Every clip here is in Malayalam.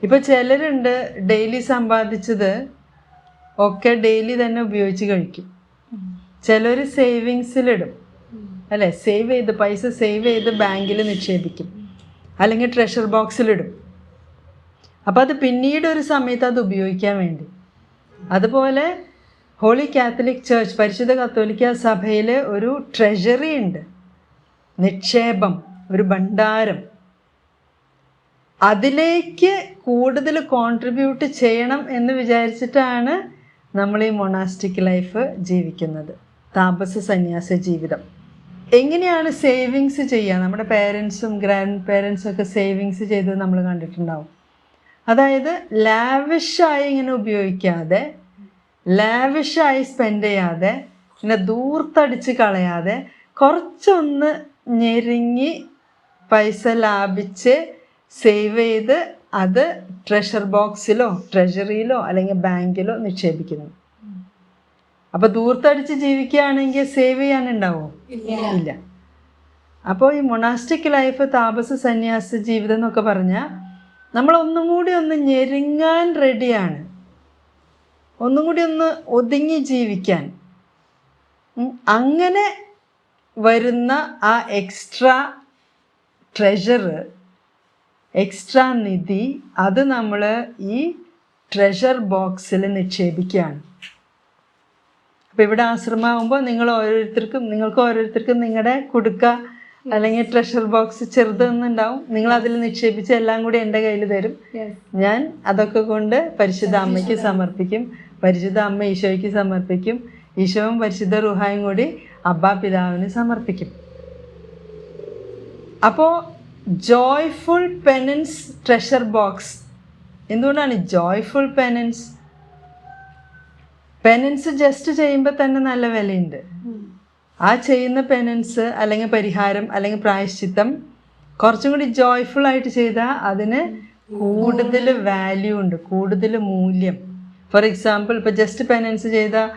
ഇപ്പോൾ ചിലരുണ്ട് ഡെയിലി സമ്പാദിച്ചത് ഒക്കെ ഡെയിലി തന്നെ ഉപയോഗിച്ച് കഴിക്കും. ചിലർ സേവിങ്സിലിടും, അല്ലേ? പൈസ സേവ് ചെയ്ത് ബാങ്കിൽ നിക്ഷേപിക്കും, അല്ലെങ്കിൽ ട്രഷർ ബോക്സിലിടും. അപ്പോൾ അത് പിന്നീട് ഒരു സമയത്ത് അത് ഉപയോഗിക്കാൻ വേണ്ടി. അതുപോലെ ഹോളി കാത്തലിക് ചർച്ച്, പരിശുദ്ധ കത്തോലിക്ക സഭയിൽ ഒരു ട്രഷറി ഉണ്ട്, നിക്ഷേപം, ഒരു ഭണ്ഡാരം. അതിലേക്ക് കൂടുതൽ കോൺട്രിബ്യൂട്ട് ചെയ്യണം എന്ന് വിചാരിച്ചിട്ടാണ് നമ്മൾ ഈ മൊണാസ്റ്റിക് ലൈഫ് ജീവിക്കുന്നത്, താപസ സന്യാസ ജീവിതം. എങ്ങനെയാണ് സേവിങ്സ് ചെയ്യുക? നമ്മുടെ പേരൻസും ഗ്രാൻഡ് പേരൻസും ഒക്കെ സേവിങ്സ് ചെയ്തത് നമ്മൾ കണ്ടിട്ടുണ്ടാവും. അതായത് ലാവിഷായി ഇങ്ങനെ ഉപയോഗിക്കാതെ, ലാവിഷായി സ്പെൻഡ് ചെയ്യാതെ, പിന്നെ ദൂർത്തടിച്ച് കളയാതെ, കുറച്ചൊന്ന് ഞെരുങ്ങി പൈസ ലാഭിച്ച് സേവ് ചെയ്ത് അത് ട്രഷർ ബോക്സിലോ ട്രഷറിയിലോ അല്ലെങ്കിൽ ബാങ്കിലോ നിക്ഷേപിക്കുന്നു. അപ്പോൾ ദൂർത്തടിച്ച് ജീവിക്കുകയാണെങ്കിൽ സേവ് ചെയ്യാനുണ്ടാവോ? ഇല്ല. അപ്പോൾ ഈ മൊണാസ്റ്റിക് ലൈഫ്, താപസ സന്യാസ ജീവിതം എന്നൊക്കെ പറഞ്ഞാൽ നമ്മളൊന്നും കൂടി ഒന്ന് ഞെരുങ്ങാൻ റെഡിയാണ്, ഒന്നും കൂടി ഒന്ന് ഒതുങ്ങി ജീവിക്കാൻ. അങ്ങനെ വരുന്ന ആ എക്സ്ട്രാ ട്രഷർ, എക്സ്ട്രാ നിധി, അത് നമ്മൾ ഈ ട്രഷർ ബോക്സിൽ നിക്ഷേപിക്കുകയാണ്. അപ്പോൾ ഇവിടെ ആശ്രമമാകുമ്പോൾ നിങ്ങൾക്ക് ഓരോരുത്തർക്കും നിങ്ങളുടെ കുടുക്ക അല്ലെങ്കിൽ ട്രഷർ ബോക്സ് ചെറുതൊന്നുണ്ടാവും, നിങ്ങൾ അതിൽ നിക്ഷേപിച്ച് എല്ലാം കൂടി എൻ്റെ കയ്യിൽ തരും. ഞാൻ അതൊക്കെ കൊണ്ട് പരിശുദ്ധ അമ്മയ്ക്ക് സമർപ്പിക്കും, പരിശുദ്ധ അമ്മ ഈശോയ്ക്ക് സമർപ്പിക്കും, ഈശോയും പരിശുദ്ധ റുഹായും കൂടി അബ്ബാ പിതാവിന് സമർപ്പിക്കും. അപ്പോൾ ജോയ്ഫുൾ പെനൻസ് ട്രഷർ ബോക്സ്. എന്തുകൊണ്ടാണ് ജോയ്ഫുൾ പെനൻസ്? പെനൻസ് ജസ്റ്റ് ചെയ്യുമ്പോൾ തന്നെ നല്ല വിലയുണ്ട്. ആ ചെയ്യുന്ന പെനൻസ് അല്ലെങ്കിൽ പരിഹാരം അല്ലെങ്കിൽ പ്രായശ്ചിത്തം കുറച്ചും കൂടി ജോയ്ഫുൾ ആയിട്ട് ചെയ്താൽ അതിന് കൂടുതൽ വാല്യൂ ഉണ്ട്, കൂടുതൽ മൂല്യം. ഫോർ എക്സാമ്പിൾ, ഇപ്പോൾ ജസ്റ്റ് പെനൻസ് ചെയ്താൽ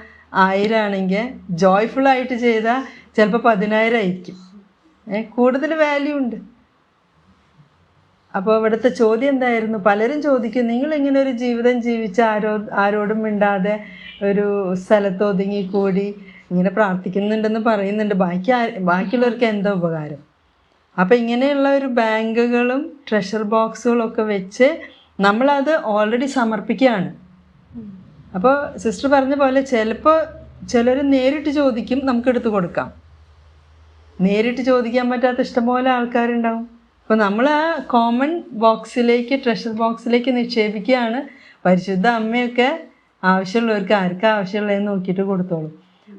1000 ആണെങ്കിൽ ജോയ്ഫുൾ ആയിട്ട് ചെയ്താൽ ചിലപ്പോൾ 10,000 ആയിരിക്കും. കൂടുതൽ വാല്യൂ ഉണ്ട്. അപ്പോൾ ഇവിടുത്തെ ചോദ്യം എന്തായിരുന്നു? പലരും ചോദിക്കും, നിങ്ങളിങ്ങനെ ഒരു ജീവിതം ജീവിച്ച് ആരോടും മിണ്ടാതെ ഒരു സ്ഥലത്ത് ഒതുങ്ങിക്കൂടി ഇങ്ങനെ പ്രാർത്ഥിക്കുന്നുണ്ടെന്ന് പറയുന്നുണ്ട്, ബാക്കിയുള്ളവർക്ക് എന്താ ഉപകാരം? അപ്പോൾ ഇങ്ങനെയുള്ള ഒരു ബാങ്കുകളും ട്രഷർ ബോക്സുകളും ഒക്കെ വെച്ച് നമ്മളത് ഓൾറെഡി സമർപ്പിക്കുകയാണ്. അപ്പോൾ സിസ്റ്റർ പറഞ്ഞ പോലെ ചിലപ്പോൾ ചിലർ നേരിട്ട് ചോദിക്കും, നമുക്കെടുത്ത് കൊടുക്കാം. നേരിട്ട് ചോദിക്കാൻ പറ്റാത്ത ഇഷ്ടംപോലെ ആൾക്കാരുണ്ടാവും. അപ്പോൾ നമ്മൾ ആ കോമൺ ബോക്സിലേക്ക്, ട്രഷർ ബോക്സിലേക്ക് നിക്ഷേപിക്കുകയാണ്. പരിശുദ്ധ അമ്മയൊക്കെ ആവശ്യമുള്ളവർക്ക് ആർക്കാ ആവശ്യമുള്ളതെന്ന് നോക്കിയിട്ട് കൊടുത്തോളും.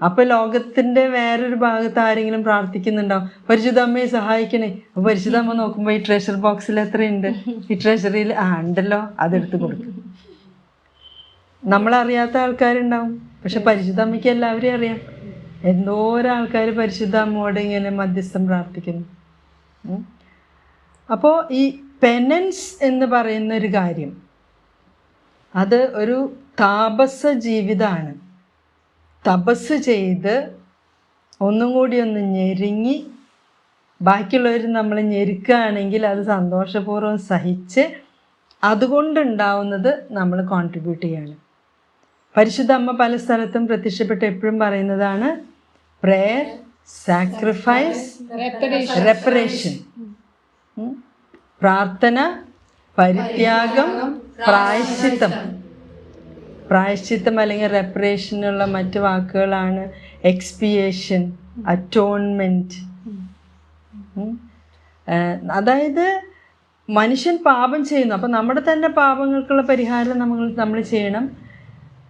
അപ്പോൾ ലോകത്തിൻ്റെ വേറൊരു ഭാഗത്ത് ആരെങ്കിലും പ്രാർത്ഥിക്കുന്നുണ്ടാവും, പരിശുദ്ധ അമ്മയെ സഹായിക്കണേ. അപ്പോൾ പരിശുദ്ധ അമ്മ നോക്കുമ്പോൾ ഈ ട്രഷർ ബോക്സിൽ എത്രയുണ്ട്, ഈ ട്രഷറിയിൽ ഉണ്ടല്ലോ, അതെടുത്ത് കൊടുക്കും. നമ്മളറിയാത്ത ആൾക്കാരുണ്ടാവും, പക്ഷെ പരിശുദ്ധ അമ്മയ്ക്ക് എല്ലാവരെയും അറിയാം. എന്തോരം ആൾക്കാർ പരിശുദ്ധ അമ്മയോട് ഇങ്ങനെ മധ്യസ്ഥം പ്രാർത്ഥിക്കുന്നു. അപ്പോൾ ഈ പെനൻസ് എന്ന് പറയുന്ന ഒരു കാര്യം, അത് ഒരു താപസ ജീവിതമാണ്. തപസ് ചെയ്ത് ഒന്നും കൂടി ഒന്ന് ഞെരുങ്ങി, ബാക്കിയുള്ളവർ നമ്മൾ ഞെരുക്കുകയാണെങ്കിൽ അത് സന്തോഷപൂർവ്വം സഹിച്ച് അതുകൊണ്ടുണ്ടാവുന്നത് നമ്മൾ കോൺട്രിബ്യൂട്ട് ചെയ്യാണ്. പരിശുദ്ധ അമ്മ പല സ്ഥലത്തും പ്രത്യക്ഷപ്പെട്ട് എപ്പോഴും പറയുന്നതാണ് പ്രേയർ, സാക്രിഫൈസ്, റെപ്പറേഷൻ. പ്രാർത്ഥന, പരിത്യാഗം, പ്രായശ്ചിത്തം. പ്രായശ്ചിത്തം അല്ലെങ്കിൽ റെപ്പറേഷനുള്ള മറ്റ് വാക്കുകളാണ് എക്സ്പിയേഷൻ, അറ്റോൺമെൻറ്റ്. അതായത് മനുഷ്യൻ പാപം ചെയ്യുന്നു, അപ്പോൾ നമ്മുടെ തന്നെ പാപങ്ങൾക്കുള്ള പരിഹാരം നമ്മൾ ചെയ്യണം.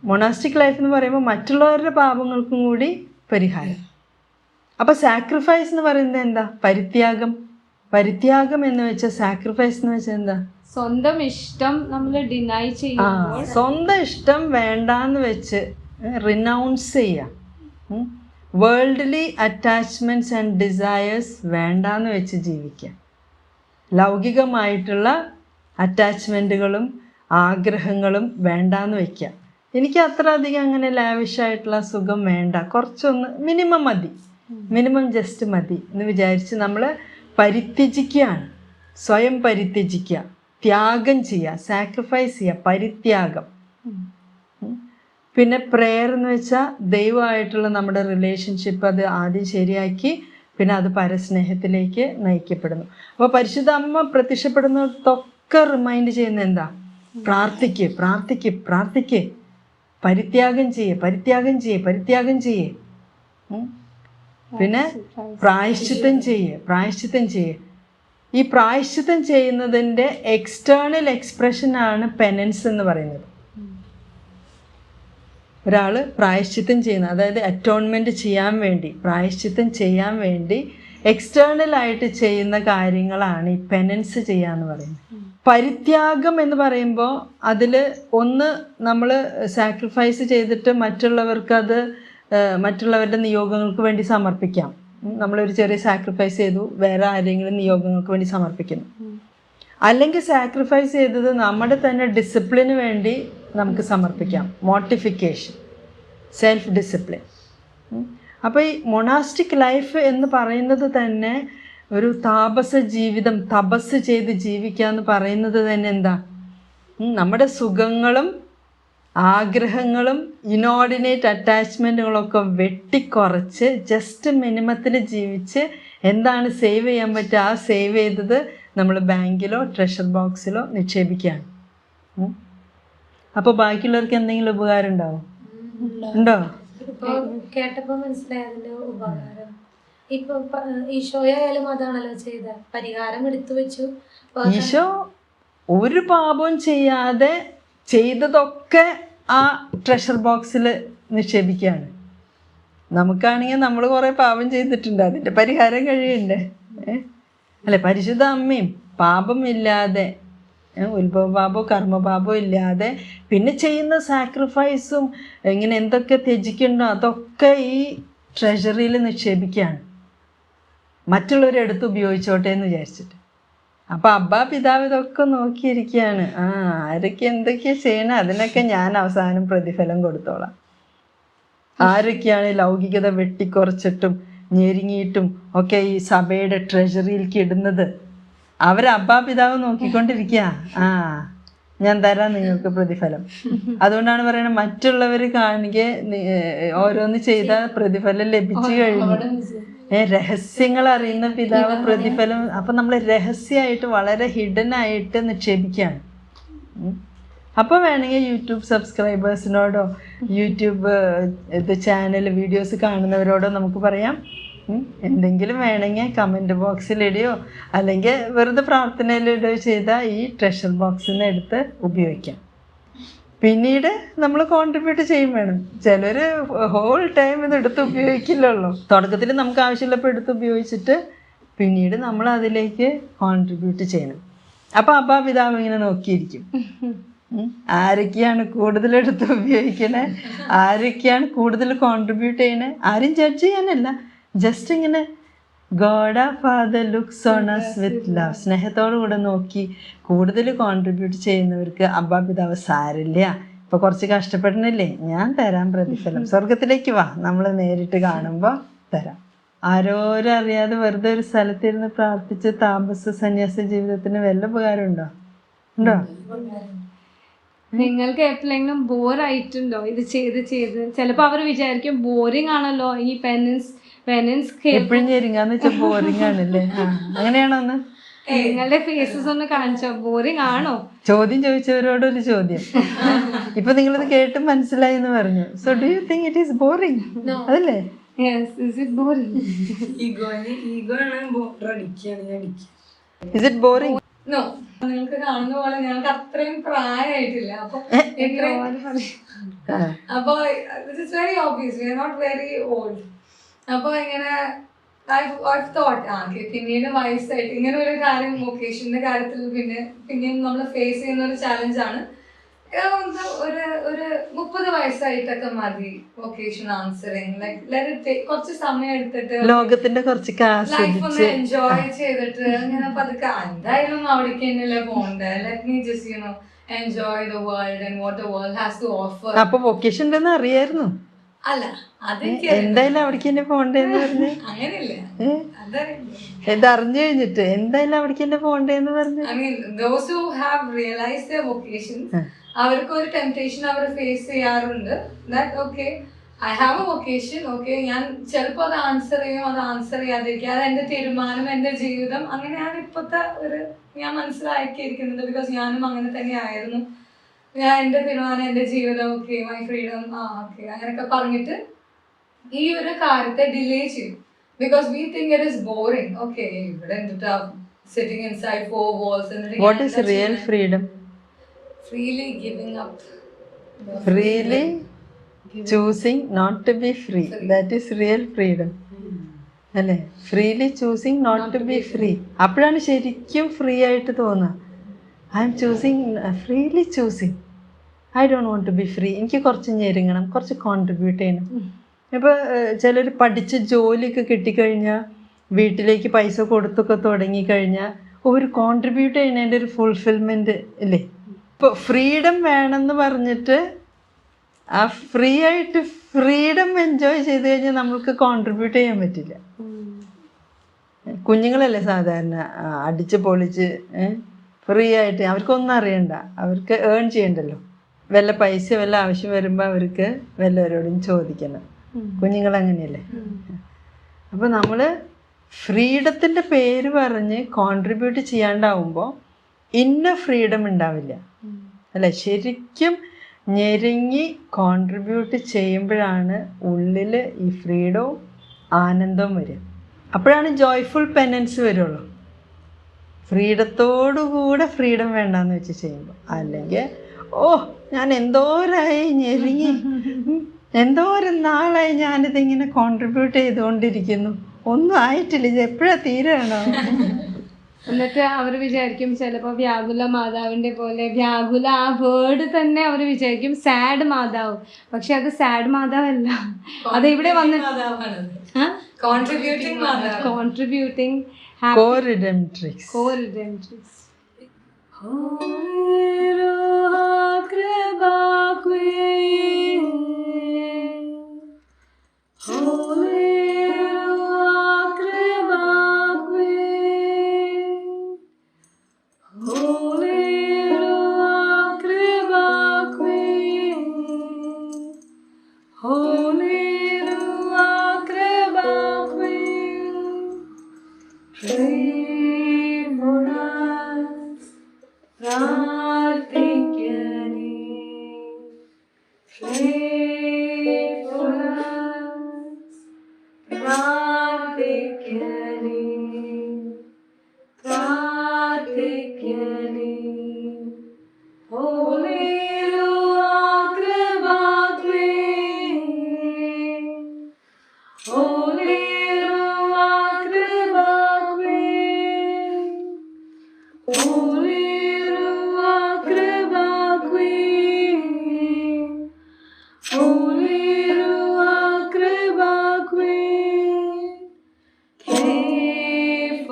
മൊണാസ്റ്റിക് ലൈഫ് എന്ന് പറയുമ്പോൾ മറ്റുള്ളവരുടെ പാപങ്ങൾക്കും കൂടി പരിഹാരം. അപ്പോൾ സാക്രിഫൈസ് എന്ന് പറയുന്നത് എന്താ? പരിത്യാഗം. പരിത്യാഗം എന്ന് വെച്ചാൽ, സാക്രിഫൈസ് എന്ന് വെച്ചാൽ എന്താ? സ്വന്തം ഇഷ്ടം നമ്മൾ ഡിനൈ ചെയ്യുമ്പോൾ, സ്വന്തം ഇഷ്ടം വേണ്ടാന്ന് വെച്ച് റിനൗൺസ് ചെയ്യാം. വേൾഡ്ലി അറ്റാച്ച്മെൻറ്റ്സ് ആൻഡ് ഡിസയേഴ്സ് വേണ്ടാന്ന് വെച്ച് ജീവിക്കാം. ലൗകികമായിട്ടുള്ള അറ്റാച്ച്മെൻറ്റുകളും ആഗ്രഹങ്ങളും വേണ്ടാന്ന് വയ്ക്കുക. എനിക്ക് അത്ര അധികം അങ്ങനെ ലാവിഷായിട്ടുള്ള സുഖം വേണ്ട, കുറച്ചൊന്ന് മിനിമം മതി, മിനിമം ജസ്റ്റ് മതി എന്ന് വിചാരിച്ച് നമ്മൾ പരിത്യജിക്കുകയാണ്, സ്വയം പരിത്യജിക്കുക. ത്യാഗം ചെയ്യുക, സാക്രിഫൈസ് ചെയ്യുക, പരിത്യാഗം. പിന്നെ പ്രെയർ എന്ന് വെച്ചാൽ ദൈവമായിട്ടുള്ള നമ്മുടെ റിലേഷൻഷിപ്പ് അത് ആദ്യം ശരിയാക്കി പിന്നെ അത് പരസ്നേഹത്തിലേക്ക് നയിക്കപ്പെടുന്നു. അപ്പോൾ പരിശുദ്ധ അമ്മ പ്രത്യക്ഷപ്പെടുന്നിടത്തൊക്കെ റിമൈൻഡ് ചെയ്യുന്ന എന്താ? പ്രാർത്ഥിക്ക്, പ്രാർത്ഥിക്ക്, പ്രാർത്ഥിക്ക്, പരിത്യാഗം ചെയ്യേ, പരിത്യാഗം ചെയ്യേ, പരിത്യാഗം ചെയ്യേ. പിന്നെ പ്രായശ്ചിത്തം ചെയ്യേ, പ്രായശ്ചിത്തം ചെയ്യേ. ഈ പ്രായശ്ചിത്തം ചെയ്യുന്നതിൻ്റെ എക്സ്റ്റേണൽ എക്സ്പ്രഷനാണ് പെനൻസ് എന്ന് പറയുന്നത്. ഒരാൾ പ്രായശ്ചിത്തം ചെയ്യുന്ന, അതായത് അറ്റോൺമെൻറ്റ് ചെയ്യാൻ വേണ്ടി, പ്രായശ്ചിത്തം ചെയ്യാൻ വേണ്ടി എക്സ്റ്റേണലായിട്ട് ചെയ്യുന്ന കാര്യങ്ങളാണ് ഈ പെനൻസ് ചെയ്യുക എന്ന് പറയുന്നത്. പരിത്യാഗം എന്ന് പറയുമ്പോൾ അതിൽ ഒന്ന് നമ്മൾ സാക്രിഫൈസ് ചെയ്തിട്ട് മറ്റുള്ളവർക്കത് മറ്റുള്ളവരുടെ നിയോഗങ്ങൾക്ക് വേണ്ടി സമർപ്പിക്കാം. നമ്മളൊരു ചെറിയ സാക്രിഫൈസ് ചെയ്തു, വേറെ ആരെങ്കിലും നിയോഗങ്ങൾക്ക് വേണ്ടി സമർപ്പിക്കുന്നു. അല്ലെങ്കിൽ സാക്രിഫൈസ് ചെയ്തത് നമ്മുടെ തന്നെ ഡിസിപ്ലിന് വേണ്ടി നമുക്ക് സമർപ്പിക്കാം. മോട്ടിഫിക്കേഷൻ, സെൽഫ് ഡിസിപ്ലിൻ. അപ്പോൾ ഈ മൊണാസ്റ്റിക് ലൈഫ് എന്ന് പറയുന്നത് തന്നെ ഒരു താപസ ജീവിതം, തപസ് ചെയ്ത് ജീവിക്കുക എന്ന് പറയുന്നത് തന്നെ എന്താ? നമ്മുടെ സുഖങ്ങളും ആഗ്രഹങ്ങളും ഇനോർഡിനേറ്റ് അറ്റാച്ച്മെൻറ്റുകളൊക്കെ വെട്ടിക്കുറച്ച് ജസ്റ്റ് മിനിമത്തിൽ ജീവിച്ച് എന്താണ് സേവ് ചെയ്യാൻ പറ്റുക ആ സേവ് ചെയ്തത് നമ്മൾ ബാങ്കിലോ ട്രഷർ ബോക്സിലോ നിക്ഷേപിക്കുകയാണ്. അപ്പോൾ ബാക്കിയുള്ളവർക്ക് എന്തെങ്കിലും ഉപകാരം ഉണ്ടാവും? ഉണ്ടോ? ഇപ്പൊ കേട്ടപ്പോ മനസ്സിലായി അതിന്റെ ഉപകാരം. ഇപ്പൊ ഈശോയായാലും അതാണല്ലോ ചെയ്ത, പരിഹാരം എടുത്തു വെച്ചു. ഈശോ ഒരു പാപവും ചെയ്യാതെ ചെയ്തതൊക്കെ ആ ട്രഷർ ബോക്സിൽ നിക്ഷേപിക്കുകയാണ്. നമുക്കാണെങ്കിൽ നമ്മൾ കുറേ പാപം ചെയ്തിട്ടുണ്ട്, അതിൻ്റെ പരിഹാരം കഴിയണ്ടേ? അല്ലെ, പരിശുദ്ധ അമ്മയും പാപമില്ലാതെ, ഉത്ഭവപാപോ കർമ്മപാപോ ഇല്ലാതെ പിന്നെ ചെയ്യുന്ന സാക്രിഫൈസും ഇങ്ങനെ എന്തൊക്കെ ത്യജിക്കണ്ടോ അതൊക്കെ ഈ ട്രഷറിയിൽ നിക്ഷേപിക്കുകയാണ്, മറ്റുള്ളവരെടുത്ത് ഉപയോഗിച്ചോട്ടെ എന്ന് വിചാരിച്ചിട്ട്. അപ്പോൾ അബ്ബാ പിതാവ് ഇതൊക്കെ നോക്കിയിരിക്കുകയാണ്. ആരൊക്കെ എന്തൊക്കെയാണ് ചെയ്യണേ അതിനൊക്കെ ഞാൻ അവസാനം പ്രതിഫലം കൊടുത്തോളാം. ആരൊക്കെയാണ് ലൗകികത വെട്ടിക്കുറച്ചിട്ടും ഞെരുങ്ങിയിട്ടും ഒക്കെ ഈ സഭയുടെ ട്രഷറിയിലേക്ക് ഇടുന്നത്, അവരബ്ബാ പിതാവ് നോക്കിക്കൊണ്ടിരിക്കുക. ഞാൻ തരാം നിങ്ങൾക്ക് പ്രതിഫലം. അതുകൊണ്ടാണ് പറയുന്നത് മറ്റുള്ളവർ കാണുക ഓരോന്ന് ചെയ്താൽ പ്രതിഫലം ലഭിച്ചു കഴിഞ്ഞു. രഹസ്യങ്ങൾ അറിയുന്ന പിതാവ് പ്രതിഫലം. അപ്പം നമ്മൾ രഹസ്യമായിട്ട് വളരെ ഹിഡൻ ആയിട്ട് നിക്ഷേപിക്കുകയാണ്. അപ്പോൾ വേണമെങ്കിൽ യൂട്യൂബ് സബ്സ്ക്രൈബേഴ്സിനോടോ യൂട്യൂബ് ചാനൽ വീഡിയോസ് കാണുന്നവരോടോ നമുക്ക് പറയാം, എന്തെങ്കിലും വേണമെങ്കിൽ കമൻറ്റ് ബോക്സിലിടുകയോ അല്ലെങ്കിൽ വെറുതെ പ്രാർത്ഥനയിലിടുകയോ ചെയ്താൽ ഈ ട്രഷർ ബോക്സിൽ നിന്ന് എടുത്ത് ഉപയോഗിക്കാം. പിന്നീട് നമ്മൾ കോൺട്രിബ്യൂട്ട് ചെയ്യും വേണം. ചിലർ ഹോൾ ടൈം ഇത് എടുത്ത് ഉപയോഗിക്കില്ലല്ലോ. തുടക്കത്തിൽ നമുക്ക് ആവശ്യമുള്ളപ്പോൾ എടുത്ത് ഉപയോഗിച്ചിട്ട് പിന്നീട് നമ്മൾ അതിലേക്ക് കോൺട്രിബ്യൂട്ട് ചെയ്യണം. അപ്പോൾ അബ്ബാ പിതാവ് ഇങ്ങനെ നോക്കിയിരിക്കും, ആരൊക്കെയാണ് കൂടുതലെടുത്ത് ഉപയോഗിക്കണേ, ആരൊക്കെയാണ് കൂടുതൽ കോൺട്രിബ്യൂട്ട് ചെയ്യണേ. ആരും ജഡ്ജ് ചെയ്യാനല്ല, ജസ്റ്റ് ഇങ്ങനെ God a father looks on us with love, സ്നേഹത്തോടു കൂടെ നോക്കി കൂടുതൽ കോൺട്രിബ്യൂട്ട് ചെയ്യുന്നവർക്ക് അബ്ബാ പിതാവ് സാരില്ല, ഇപ്പോൾ കുറച്ച് കഷ്ടപ്പെടണില്ലേ, ഞാൻ തരാം പ്രതിഫലം, സ്വർഗത്തിലേക്ക് വാ, നമ്മൾ നേരിട്ട് കാണുമ്പോൾ തരാം. ആരോരും അറിയാതെ വെറുതെ ഒരു സ്ഥലത്തിരുന്ന് പ്രാർത്ഥിച്ച് താമസ സന്യാസ ജീവിതത്തിന് വല്ല ഉപകാരം ഉണ്ടോ? ഉണ്ടോ? നിങ്ങൾക്ക് എപ്പോഴെങ്കിലും ബോർ ആയിട്ടുണ്ടോ ഇത് ചെയ്ത് ചെയ്ത്? ചിലപ്പോൾ അവർ വിചാരിക്കും ബോറിംഗ് ആണല്ലോ ഈ പെനൻസ് എപ്പോഴും ഞെരുങ്ങാന്ന് വെച്ചാൽ ബോറിംഗ് ആണല്ലേ. അങ്ങനെയാണോ? ഒന്ന് നിങ്ങളുടെ ഫേസസ് ഒന്ന് കാണിച്ചോ, ബോറിംഗ് ആണോ? ചോദ്യം ചോദിച്ചവരോടൊരു ചോദ്യം. ഇപ്പൊ നിങ്ങളിത് കേട്ട് മനസ്സിലായി എന്ന് പറഞ്ഞു. So do you think it is boring? അതല്ലേ? Yes. Is it boring? Is it boring? No, നിങ്ങൾക്ക് കാണുന്ന പോലെ ഞങ്ങൾക്ക് അത്രയും പ്രായമായിട്ടില്ല. അപ്പൊ very obvious we are not very old. അപ്പൊ ഇങ്ങനെ പിന്നീട് വയസ്സായിട്ട് ഇങ്ങനെ ഒരു കാര്യം വൊക്കേഷന്റെ കാര്യത്തിൽ പിന്നെയും നമ്മൾ ഫേസ് ചെയ്യുന്ന ഒരു ചാലഞ്ചാണ്. ഒരു 30 വയസ്സായിട്ടൊക്കെ മതി വൊക്കേഷൻ ആൻസറിങ്. ലൈക്ക് കുറച്ച് സമയം എടുത്തിട്ട് ലോകത്തിന്റെ കുറച്ച് ലൈഫ് ഒന്ന് എൻജോയ് ചെയ്തിട്ട് അങ്ങനെ പതുക്കെ എന്തായാലും അവിടേക്ക് തന്നെയല്ലേ പോണ്ടേ. Let me just you know enjoy the world and what the world has to offer. അപ്പൊ വൊക്കേഷൻ ഉണ്ടെന്ന് അറിയായിരുന്നു? അല്ല അതെനിക്ക് എന്തായാലും അവിടേക്ക് തന്നെ പോണ്ടേന്ന് പറഞ്ഞ് അങ്ങനെയില്ല. അതറിയില്ല. ഇത് അറിഞ്ഞു കഴിഞ്ഞിട്ട് എന്തായാലും അവിടേക്ക് തന്നെ പോണ്ടേന്ന് പറഞ്ഞു. I mean, those who have realized their vocations, അവർക്ക് ഒരു ടെംപ്ടേഷൻ അവർ ഫേസ് ചെയ്യാറുണ്ട്. That okay, I have a vocation, okay, ഞാൻ ചിലപ്പോൾ അത് ആൻസർ ചെയ്യും, അത് ആൻസർ ചെയ്യാതിരിക്കും, അത് എൻ്റെ തീരുമാനം, എൻ്റെ ജീവിതം. അങ്ങനെയാണ് ഇപ്പോഴത്തെ ഒരു ഞാൻ മനസ്സിലാക്കിയിരിക്കുന്നത്. ബിക്കോസ് ഞാനും അങ്ങനെ തന്നെ ആയിരുന്നു. ഞാൻ എൻ്റെ തീരുമാനം, എൻ്റെ ജീവിതം, ഓക്കെ, മൈ ഫ്രീഡം, ഓക്കെ അങ്ങനെയൊക്കെ പറഞ്ഞിട്ട് ഈ ഒരു കാര്യത്തെ ഡിലേ ചെയ്യും. Because we think it is boring. Okay, ഇവിടെ എന്തിട്ടാ sitting inside four walls and What is real freedom? Freely giving up. Freely choosing not to be free. That is real freedom. അല്ലേ? Freely choosing not to be free. അപ്പോഴാണ് ശരിക്കും ഫ്രീ ആയിട്ട് തോന്നുക. I am choosing, freely choosing. I don't want to be free. എനിക്ക് കുറച്ച് ഞെരുങ്ങണം, കുറച്ച് കോൺട്രിബ്യൂട്ട് ചെയ്യണം. ഇപ്പോൾ ചിലർ പഠിച്ച് ജോലിയൊക്കെ കിട്ടിക്കഴിഞ്ഞാൽ വീട്ടിലേക്ക് പൈസ കൊടുത്തൊക്കെ തുടങ്ങിക്കഴിഞ്ഞാൽ ഒരു കോൺട്രിബ്യൂട്ട് ചെയ്യുന്നതിൻ്റെ ഒരു ഫുൾഫിൽമെൻറ്റ് ഇല്ലേ? ഇപ്പോൾ ഫ്രീഡം വേണമെന്ന് പറഞ്ഞിട്ട് ആ ഫ്രീ ആയിട്ട് ഫ്രീഡം എൻജോയ് ചെയ്ത് കഴിഞ്ഞാൽ നമ്മൾക്ക് കോൺട്രിബ്യൂട്ട് ചെയ്യാൻ പറ്റില്ല. കുഞ്ഞുങ്ങളല്ലേ സാധാരണ അടിച്ച് പൊളിച്ച് ഫ്രീ ആയിട്ട്, അവർക്കൊന്നും അറിയണ്ട, അവർക്ക് ഏൺ ചെയ്യണ്ടല്ലോ. വല്ല പൈസ വല്ല ആവശ്യം വരുമ്പോൾ അവർക്ക് വല്ലവരോടും ചോദിക്കണം. കുഞ്ഞുങ്ങളങ്ങനെയല്ലേ? അപ്പോൾ നമ്മൾ ഫ്രീഡത്തിൻ്റെ പേര് പറഞ്ഞ് കോൺട്രിബ്യൂട്ട് ചെയ്യാണ്ടാവുമ്പോൾ ഇന്ന ഫ്രീഡം ഉണ്ടാവില്ല അല്ലേ? ശരിക്കും ഞെരുങ്ങി കോൺട്രിബ്യൂട്ട് ചെയ്യുമ്പോഴാണ് ഉള്ളിൽ ഈ ഫ്രീഡവും ആനന്ദവും വരിക. അപ്പോഴാണ് ജോയ്ഫുൾ പെനൻസ് വരുള്ളൂ. ഫ്രീഡത്തോടുകൂടെ ഫ്രീഡം വേണ്ടാന്ന് വെച്ച് ചെയ്യുമ്പോൾ. അല്ലെങ്കിൽ ഞാൻ എന്തോരായി ഞെരുങ്ങി, എന്തോരം നാളായി ഞാനിതിങ്ങനെ കോൺട്രിബ്യൂട്ട് ചെയ്തുകൊണ്ടിരിക്കുന്നു, ഒന്നും ആയിട്ടില്ല, ഇത് എപ്പോഴാണ് തീരണോ? എന്നിട്ട് അവർ വിചാരിക്കും ചിലപ്പോൾ വ്യാകുല മാതാവിൻ്റെ പോലെ, വ്യാകുല ആ വേർഡ് തന്നെ അവർ വിചാരിക്കും സാഡ് മാതാവ്. പക്ഷെ അത് സാഡ് മാതാവല്ല, അത് ഇവിടെ വന്നിട്ട് കോൺട്രിബ്യൂട്ടിങ് co-redemptrix.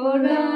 for us.